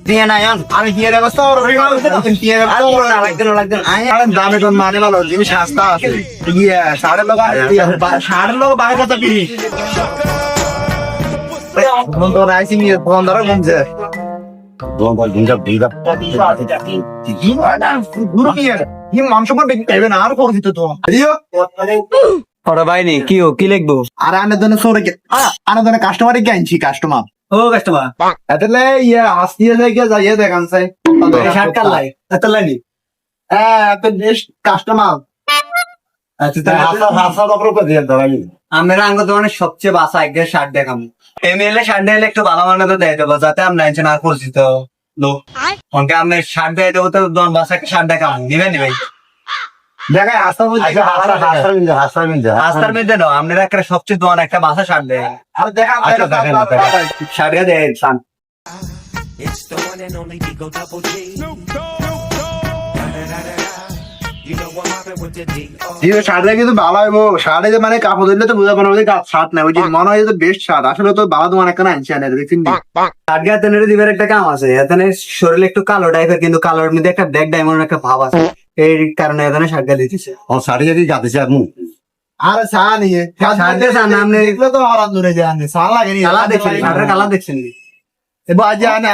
দিয়ে না এখন আমি কি এর অবস্থা ওর লাগবে দামে কোন মানে ভালো জিনিস সস্তা আছে ইয়ে সাড়ের লোক বাইরে কথা কি বন্ধ রাইসিং এর বন্ধ রা ঘুমছে গুরু কি কি মাংস করে বেশি খাইবে না আর পরিচিত তো ওরা বাইনি কি ও কি লিখবো আর আনের জন্য সরে আনের জন্য কাস্টমারই আনছি কাস্টমার ও কাস্টমার এতলে ইয়ে হাসিয়ে যাইয়ে দেখান চাই শার্ট কার লাই এত লাইনি তো বেশ কাস্টমার আমরা আঙ্গ দোকানে সবচেয়ে বাসা একদের শার্ট দেখাম এমএলএ শার্ট দিলে একটু ভালো মানে তো দেয় দেবো যাতে আমরা আনছেন আর পরিচিত লোক অনকে আমরা শার্ট দিয়ে দেবো তো দোকান বাসা একটা শার্ট দেখাম নিবেন নি ভাই দেখায় রাস্তার মধ্যে নো আপনারা একটা সবচেয়ে দোকান একটা বাসা শার্ট দেয় আর দেখা শার্ট দেয় শান It's the one and only Digo Double G. You know what happened with the D.O. শার্টটা কিন্তু ভালো হইব শার্টে যে মানে কাপড় দিলে তো বুঝা পারবো যে শার্ট না ওই যে মনে হয় যে বেস্ট শার্ট আসলে তো ভালো দোকান একটা আনছি আনে দেখছেন শার্ট গায়ে তেনের দিবার একটা কাম আছে এখানে শরীরে একটু কালো টাইপের কিন্তু কালোর মধ্যে একটা ব্ল্যাক ডায়মন্ড একটা ভাব আছে এই কারণে এখানে শার্ট গায়ে দিতেছে আর চা নিয়ে শার্টে চা নাম নেই দেখলে তো আরাম ধরে যায় চা লাগেনি কালার দেখছেন শার্টের কালার দেখছেন এবার আজ আনে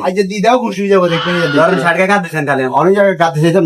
আজ দিদাও খুশি হয়ে যাবো দেখবেন ধরেন শার্ট গায়ে কাঁদ দিচ্ছেন তাহলে অনেক জায়গায় কাঁদতে চাইতাম